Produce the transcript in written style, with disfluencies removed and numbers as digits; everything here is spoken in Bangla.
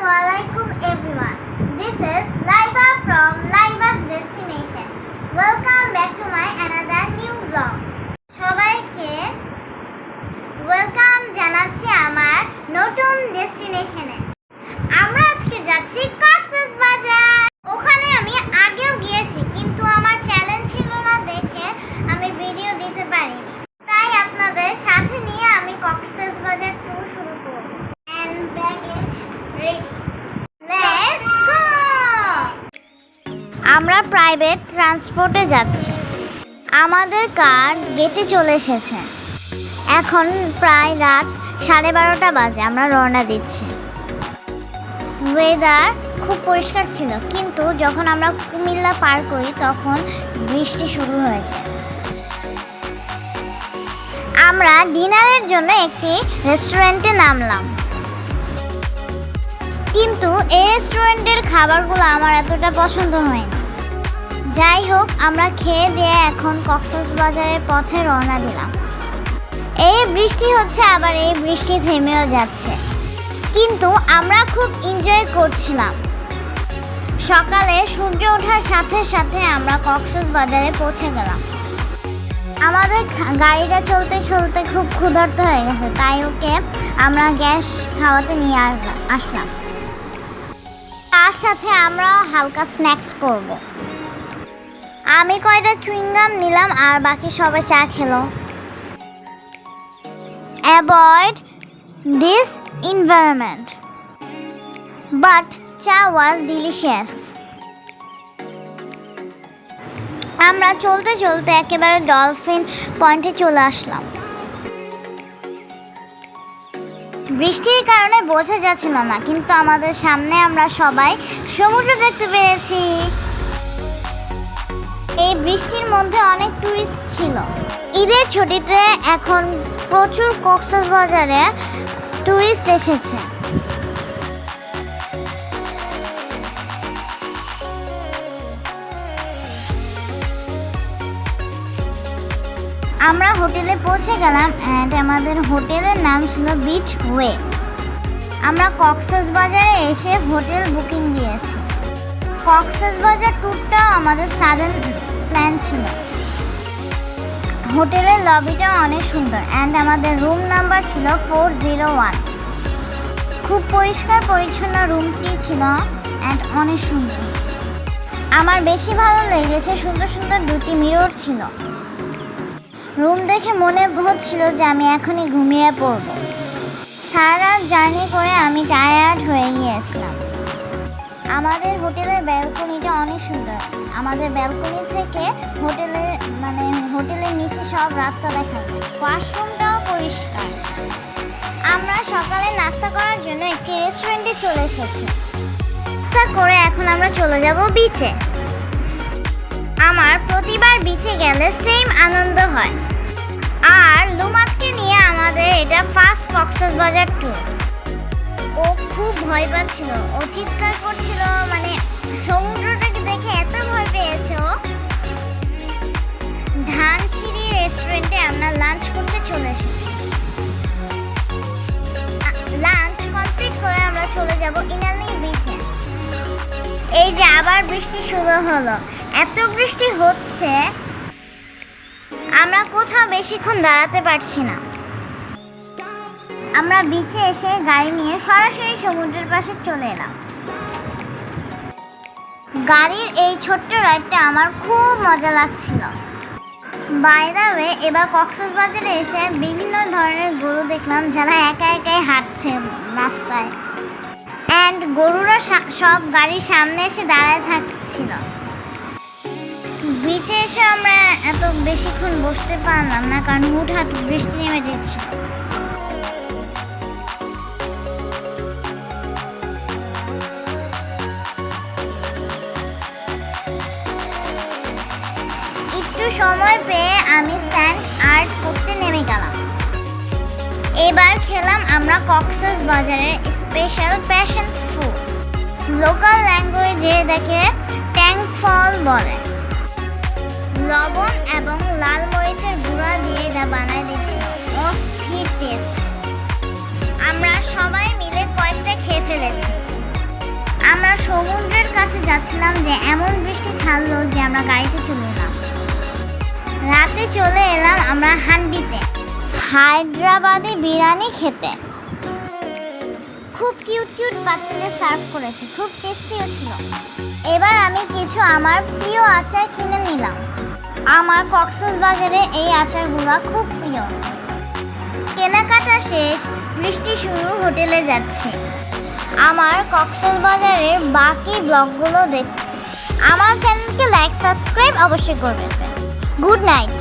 Assalamualaikum everyone. This is Laiba from Laiba's Destination. Welcome back to my another new vlog. সবাইকে ওয়েলকাম জানাচ্ছি আমার নতুন ডেস্টিনেশনে। আমরা আজকে যাচ্ছি কক্সবাজার। ওখানে আমি আগেও গিয়েছি, কিন্তু আমার চ্যালেঞ্জ ছিল না দেখে আমি ভিডিও দিতে পারিনি। তাই আপনাদের সাথে নিয়ে আমি কক্সবাজার ট্যুর শুরু করব। And baggage ready. Let's go! আমরা প্রাইভেট ট্রান্সপোর্টে যাচ্ছি। আমাদের কার গেটে চলে এসেছে। এখন প্রায় রাত 12:30 বাজে। আমরা রওনা দিচ্ছি। ওয়েদার খুব পরিষ্কার ছিল, কিন্তু যখন আমরা কুমিল্লা পার করি তখন বৃষ্টি শুরু হয়ে যায়। আমরা ডিনারের জন্য একটি রেস্টুরেন্টে নামলাম, কিন্তু এই রেস্টুরেন্টের খাবারগুলো আমার এতটা পছন্দ হয়নি। যাই হোক, আমরা খেয়ে দিয়ে এখন কক্সবাজারের পথে রওনা দিলাম। এই বৃষ্টি হচ্ছে, আবার এই বৃষ্টি থেমেও যাচ্ছে, কিন্তু আমরা খুব এনজয় করছিলাম। সকালে সূর্য ওঠার সাথে সাথে আমরা কক্সবাজারে পৌঁছে গেলাম। আমাদের গাড়িটা চলতে চলতে খুব ক্ষুধার্ত হয়ে গেছে, তাই ওকে আমরা গ্যাস খাওয়াতে নিয়ে আসলাম। তার সাথে আমরা হালকা স্ন্যাক্স করব। আমি কয়টা চুইংগাম নিলাম আর বাকি সবাই চা খেলো। অ্যাভয়েড দিস এনভায়রনমেন্ট, বাট চা ওয়াজ ডিলিশিয়াস। আমরা চলতে চলতে একেবারে ডলফিন পয়েন্টে চলে আসলাম। বৃষ্টির কারণে বোঝা যাচ্ছিল না, কিন্তু আমাদের সামনে আমরা সবাই সমুদ্র দেখতে পেয়েছি। এই বৃষ্টির মধ্যে অনেক টুরিস্ট ছিল। ঈদের ছুটিতে এখন প্রচুর কক্সবাজারে টুরিস্ট এসেছে। আমরা হোটেলে পৌঁছে গেলাম, অ্যান্ড আমাদের হোটেলের নাম ছিল বিচ ওয়ে। আমরা কক্সবাজারে এসে হোটেল বুকিং দিয়েছি। কক্সবাজার ট্যুরটা আমাদের সাডেন প্ল্যান ছিল। হোটেলের লবিটা অনেক সুন্দর, অ্যান্ড আমাদের রুম নাম্বার ছিল 401। খুব পরিষ্কার পরিচ্ছন্ন রুমটি ছিল, অ্যান্ড অনেক সুন্দর। আমার বেশি ভালো লেগেছে, সুন্দর সুন্দর দুটি মিরর ছিল। রুম দেখে মনে হচ্ছিল যে আমি এখনই ঘুমিয়ে পড়ব। সারা রাত জার্নি করে আমি টায়ার্ড হয়ে গিয়েছিলাম। আমাদের হোটেলের ব্যালকনিটা অনেক সুন্দর। আমাদের ব্যালকনি থেকে হোটেলের নিচে সব রাস্তা দেখা যায়। ওয়াশরুমটাও পরিষ্কার। আমরা সকালে নাস্তা করার জন্য একটি রেস্টুরেন্টে চলে এসেছি। নাস্তা করে এখন আমরা চলে যাব বিচে। আমার প্রতিবার বিচে গেলে সেম আনন্দ হয়। আর লুমাতকে নিয়ে আমাদের এটা ফার্স্ট কক্সবাজার ট্যুর। ও খুব ভয় পাচ্ছিল, ও চিৎকার করছিল, সমুদ্রটাকে দেখে এত ভয় পেয়েছে ও। ধানসিঁড়ি রেস্টুরেন্টে আমরা লাঞ্চ করতে চলে এসেছি। লাঞ্চ কমপ্লিট করে আমরা চলে যাব ইনানি বিচে। এই যে আবার বৃষ্টি শুরু হলো। এত বৃষ্টি হচ্ছে, আমরা কোথাও বেশিক্ষণ দাঁড়াতে পারছি না। আমরা বিচে এসে গাড়ি নিয়ে সরাসরি সমুদ্রের পাশে চলে এলাম। গাড়ির এই ছোট্ট রাইডটা আমার খুব মজা লাগছিল। বাই দ্য ওয়ে, এবার কক্সবাজারে এসে বিভিন্ন ধরনের গরু দেখলাম, যারা একা একাই হাঁটছে রাস্তায়, অ্যান্ড গরুরা সব গাড়ির সামনে এসে দাঁড়ায় থাকছিল। বিচে এসে আমরা এত বেশিক্ষণ বসতে পারলাম না, কারণ হুটহাট বৃষ্টি নেমে যাচ্ছিল। একটু সময় পেয়ে আমি স্যান্ড আর্ট করতে নেমে গেলাম। এবার খেলাম আমরা কক্সবাজারের স্পেশাল প্যাশন ফ্রুট। লোকাল ল্যাঙ্গুয়েজে এটাকে ট্যাং ফল বলে। লবণ এবং লাল মরিচের গুঁড়া দিয়ে এটা বানায় দিয়েছিল। অস্থির টেস্ট। আমরা সবাই মিলে কয়েকটা খেয়ে ফেলেছি। যাচ্ছিলাম যে এমন বৃষ্টি ছাড়লো যে আমরা গাড়িতে চলে এলাম। রাতে চলে এলাম আমরা হান্ডিতে হায়দ্রাবাদি বিরিয়ানি খেতে। খুব কিউট কিউট পাতিলে সার্ভ করেছে, খুব টেস্টিও ছিল। এবার আমি কিছু আমার প্রিয় আচার কিনে নিলাম। আমার কক্সবাজারে এই আচারগুলো খুব প্রিয়। কেনাকাটা শেষ, বৃষ্টি শুরু, হোটেলে যাচ্ছি। আমার কক্সবাজারের বাকি ব্লগগুলো দেখতে আমার চ্যানেলকে লাইক সাবস্ক্রাইব অবশ্যই করবেন। Good night.